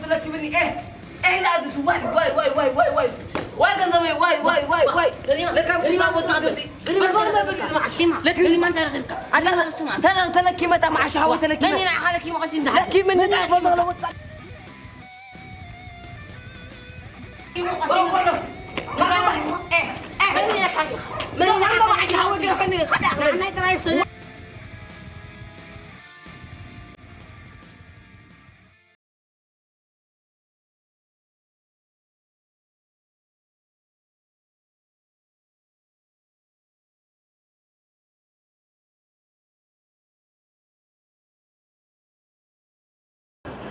لك مني ايه لا ادرس واي قنزوي واي لك بس ما بدي مع شيما لكن ما انت انا تلكي متى مع شهوه تلكي لاني انا حالك يوم غسين ده لكي من تفضل لو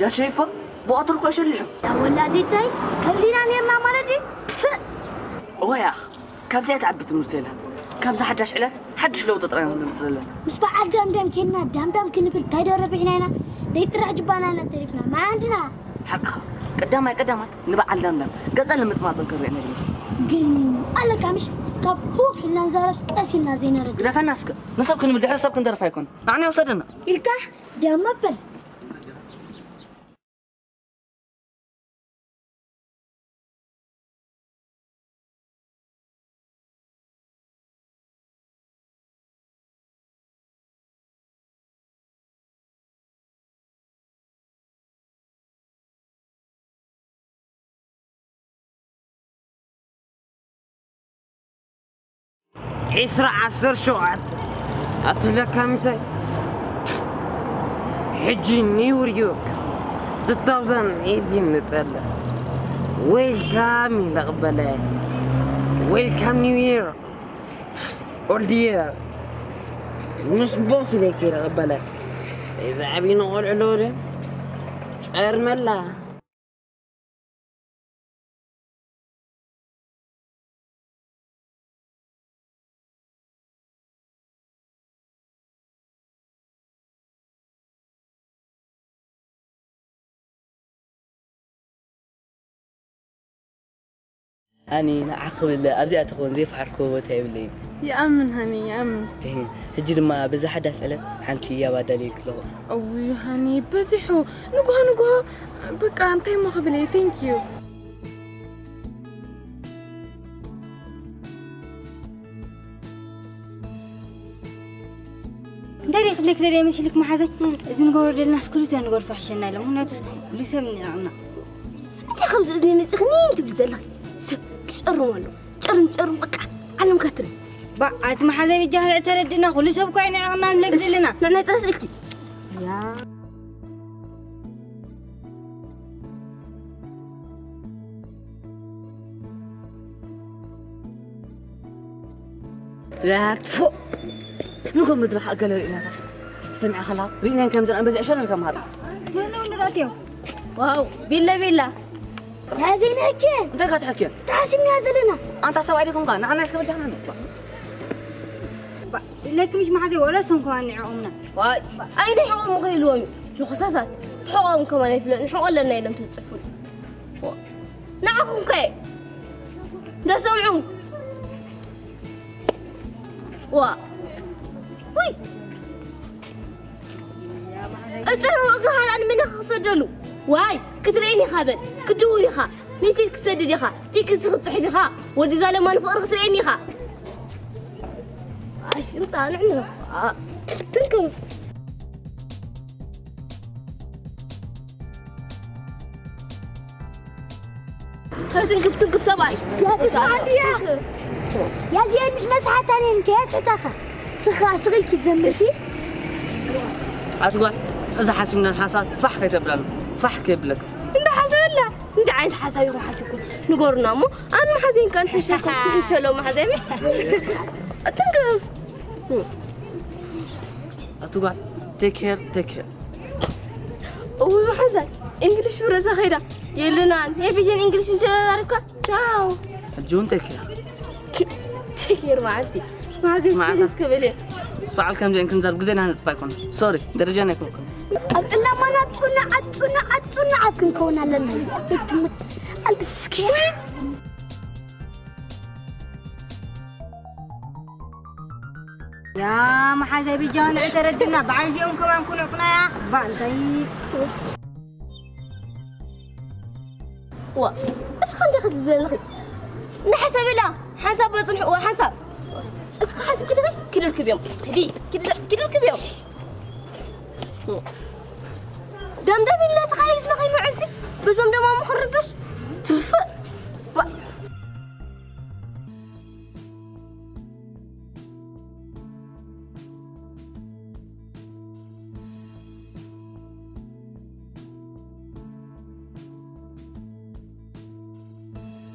يا شايفه بقطرك اشلحه يا ولادتي كبزينا نيرنا مالدي ويا كبزي تعبت المرسله كبز حدش علت حدش لو تطرينا المرسله مش بعد دم كنا دم كنا تايدر ربحنا ديت راح جبانا نترفنا ما عندنا حقها قدامي نبعل دم قصل المسماط الكرينا قل انا كمش كبوح لنا نزارس قاسينا زينا رجل قدافا ناسك نسب كن بدي حسب كن درفا يكون يعني وصدنا الكح دمبل إسرع 10 شوعات أطلع كمتي حجي نيويورك 2018 نتقلع ويلكام لقبله ويلكام نيو يير اولد يير مش بوس ليك لقبله إذا عبين نقول علوله أرملا أني نعقب أرجع تكون زي فعركوبة تبلي يأمن هني يأمن هجر ما بزح حدا أسأله حنتي يا بدليل كله أوي هني بزحو نقوها بقى أنتي ما قبلي thank you داري قبلك ليه مسلك محازة إذن نقول للناس كلها نقول فحشنا لهم هنا لسه من عنا انت خمس إذني من تغنين تبزلك سب كسروا له جرم بقى علم كتري بقى محازة بيجهل اعتردنا كل سب كاين عنا نلقي لنا لأن ترسلتي يا لا تفو نقول مدرح أقل رئينا سمع خلاص رئينا كم زمان بس عشان كم هذا وين راتيو واو بيلا يا زينة كين أنت قاعد تحكي تحسبني يا زلنا أنت سوي عليكم قان أنا أسكت جهنم لك مش محازة ولا سون كمان عمنا واي أين حقوق مغيلومي الخصاصات تحقوقهم كمان يفلون نحقوق لنا لم تتصفون نعقهم كي ده سمعون وي أجروا أقهر أنا من خصدلو واي كتريني خابن كدولي خا ميسيت كسددي خا تيك صحفي خا ودي زالمان فقر كتريني خا ايش مصانعنا تنكم تنكف سبعي يا زين مش مسحة تاني نكيت ستاخا صغي كي تزمتي أسقط إذا حاسبنا الحاسات فحك تبلل فحك يبلك انت حاسب لا انت عايز حاسب يروح حاسبكم نقولنا مو انا ما حزين كان حشكم حشلو ما حزين مش تنقف أسقط take care اوه ما حزين انجليش فرصة خيرة يلنا يا بيجين انجليش انت عارفك تشاو الجون take كير ما عندي ما حزين سكيس كبلي فعل كم زين كنزر بجزينا هنتفايكون سوري درجاني كوكو لا ما نتونا عكن كونا لنا السكين يا محازة بيجهل اعتردنا بعد يوم كمان كنا يا بانتي وا بس خلينا ناخذ بالك نحسب لا حسب بطنح وحسب بس حسب كده كده ركب يوم دي كده ركب يوم دم بالله تخيل في نغير معسي بزم دم ما مخربش توفى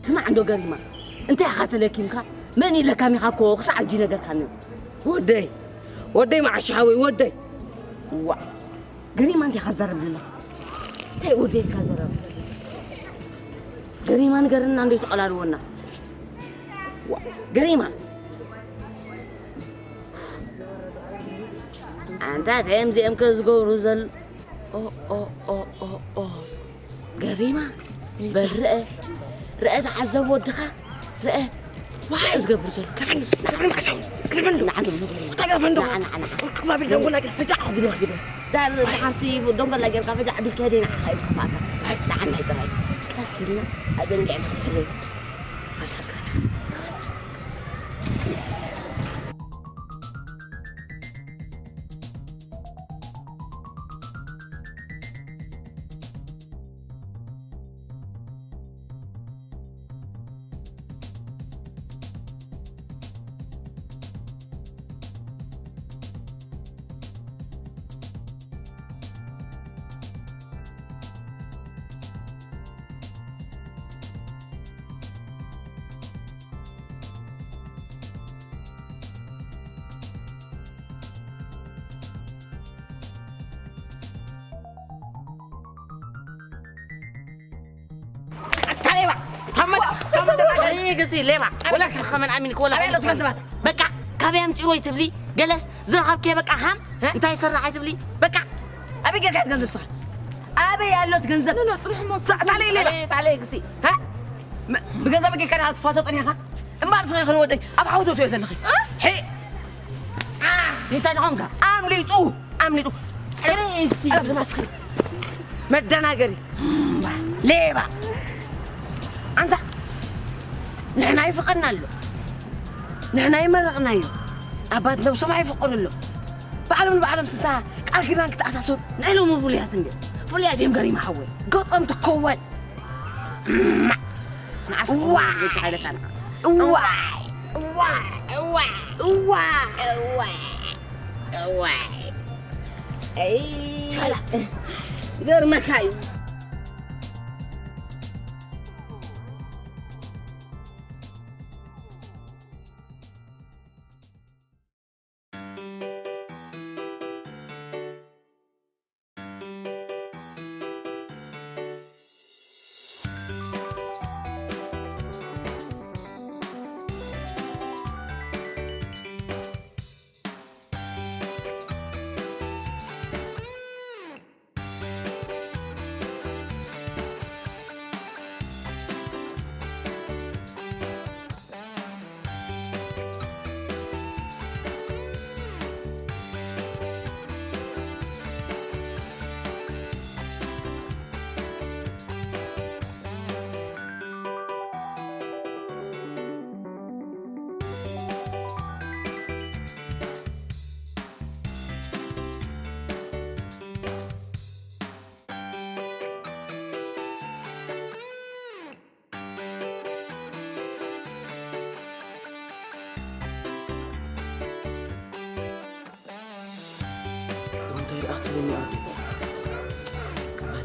سمع عنده قريمة انت اخذت لك يمكن ماني لك امي خاكو خص جينا قالت عنه ودي مع الشحاوي ودي وا قريمة انت خزر لنا اي ودي خزر قريمة نقرنا ندي تقلالونا وا قريمة انت تمزي امكز قورزل او قريمة برئة رأيت عزب ودخا رأي واحد قبل زول كفن عشان كفن نعم كفن دو نعم ما بدي أقول لك فجأة أخذ واحد ده الحاسيب ودم بلا جرب فجأة عبد كده نحايس خفاته نعم هيدا هاي كسرنا هذا نقعد نحكي قصي ليه ولا سخمن امينك ولا بقى كابيام تيوي تبلي جلس زرخب كي بقى هم انت يسرع تبلي بقى ابي قاعد تنزل صح ابي يالو تنزل لا تروح ما تعالي ليه تعالي قصي ها بقى كان هاد فاططني ها ما صغير خلو ودي ابعودو تو يزنخي حي انت نعمك امليتو قري مدنا قري ليه بقى انت نحن يفقنا له نحن يمرقنا له أبد لو سمع يفقنا له بعلم ستة قال كده أنك تأسسون نحن مو فوليات نجيب فوليات جيم قريم حول قطم تقوّل أنا أسمع ويش حالك أنا واي أي هلا غير مكاي أخذني أرضي كمان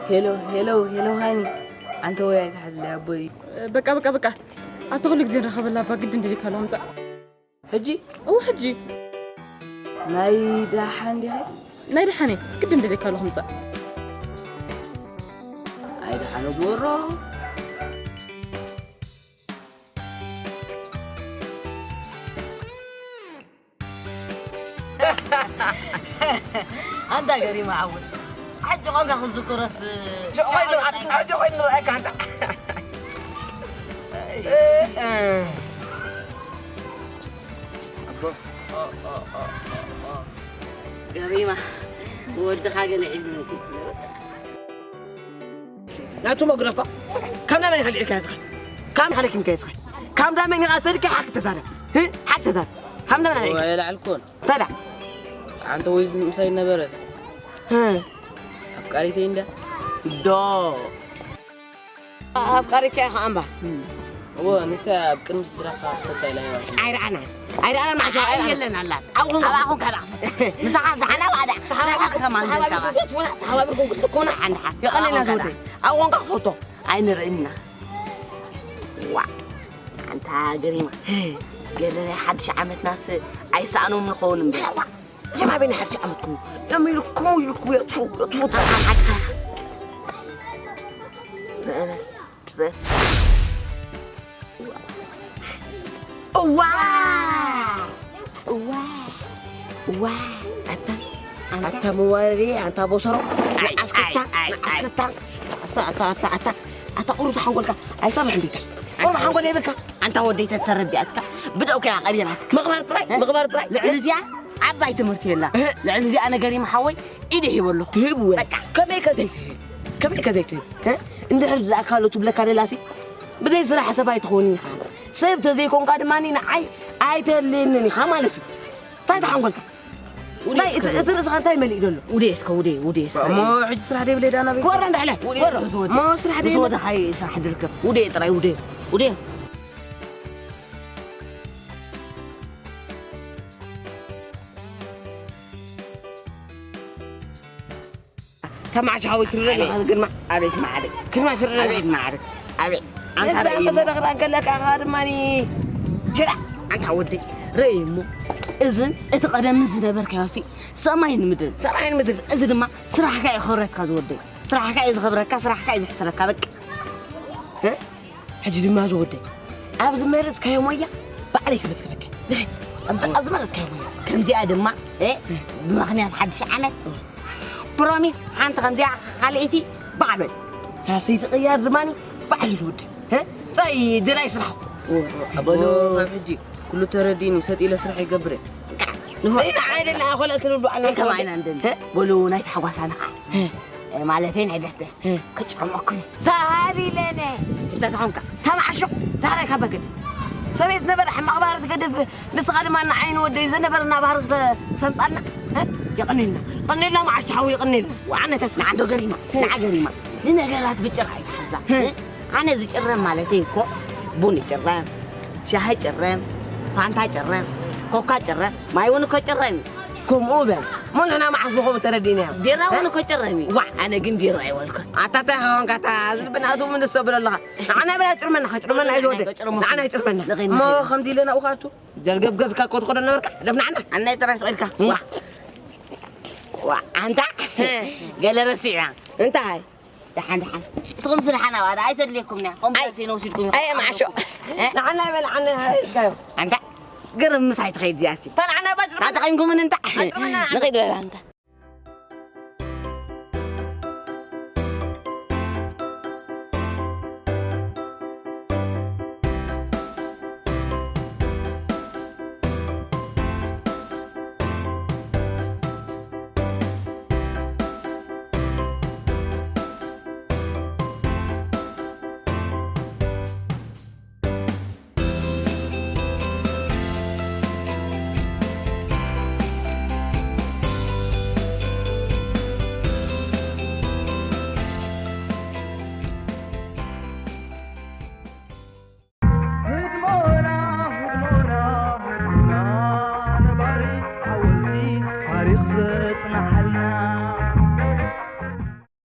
هلو هاني أنت وياي تحت يا أبوي بقى أتغلق زين رخب الله بقد ندري كلام زع حجي أو حجي نايدا حندي هاي نايدا حني قد ندري كلام زع نايدا حنو برا أنت قريب معود جوان كخذ كرس شو خير رأيك أنت قريمة ود حاجة لعزمتي لا توموغرافا كم دائما يخلي لك يزخل كم خليك يمكن يزخل كم دائما يغسلك حق تزار حق تزار كم دائما عليك ولا الكون طلع أنت وزن مساينا برد أفكاري تيندا دو أفكارك يا خامبا هو نسا بكل مستراحة ستة إلى يوم عير أنا مع شاعر يلنا الله أقول كلام مساحة سحنا وعدا سحنا كمان هوا بيكون تكون عند حد يقلنا زوجي أقول كفوتو عين رأينا وا أنت قريمة قال لي حد شعمت ناس عايز عنو من خون يا ما بين حد شعمتكم لما يلكوا يطفوا أنا واه أنت مواري أنت بوشرو أنت قرط حنقولك أي سامع عندك قرط حنقول يبك أنت وديت التربيتك بدأوا كلا قرينات مغبر طري لعن زيا عباي تمرتي لا لعن زيا أنا قريم حوي إيدي هيولو هيبوا كم كذيت ها إن حرز أكلوا تبلك على لاسي بدي صراحة سباي تخوني خان سيبت ذي كون قاد ماني نعي تلينني خمالتي طيب حنقولك لا إذا خانتاي ملي يدلو وديسك ما حد صراحة دي بلاد أنا بي ورا نحله ورا ما صراحة دي بس هاي صراحة دركب ودي ترى ودي تمع شاوي ترى قلما أبيت معرك كلمة ترى أبيت معرك أبي أنت هذا قال لك أخر ماني شرع أنت ودي رأيمو إذن أتقدم من زنا بركاسي سامعين مدن إذن ما صراحة كاي خبرك كازودي صراحة كاي خبرك صراحة كاي حسرك بك ها حجي ما زودي أبز مرز كيومية بعرف رزقك أزمرت كيومية كم زيادة ما إيه بمخنيات حد شعلت بروميس حانت غنزيع حاليتي بعمل ساسي تغير رماني بعرف ود ها طيب دراي صراحة أبلو ما فيجي كله ترديني سات إلى سرح يقبره هنا عادنا أقول أكلوا على كمان عندنا بلو نايت حواسنا مالتين عدستس كتر مكني سهالي لنا انت تعنك تمع شو تعالى كبقد سميت نبر حما أبارك قدف نسقى ما نعين ودي زنبرنا أبارك سمطنا ها يقنينا قنينا مع الشحوي يقنينا وعنا تسمع عنده قريمة نع قريمة لنا قالت بتشرعي حزة أنا زي جرام مالتين كو بوني جرام شاهي جرام فانتا جرام كوكا جرام ما يونو كو جرامي كم أوبن ما لنا مع حسبهم تردينا بيرا ونو كو جرامي وا أنا جن بيرا يولك عتاته هون كتا بنادو من الصبر الله أنا بلا جرمنا خجرمنا عيودي أنا جرمنا ما خمسي لنا أخاته جل قف كاكود خدنا نركع دفنا عنا أنا ترى سؤالك وا أنت قال رسيع أنت هاي دحين سقم سلحنا وهذا عايز لكم نعم هم بسين وشيلكم أي مع شو نعنا بلا هاي أنت قرب مساعد خيد جاسي طلعنا بدر تعال نقوم من أنت نقيد ولا أنت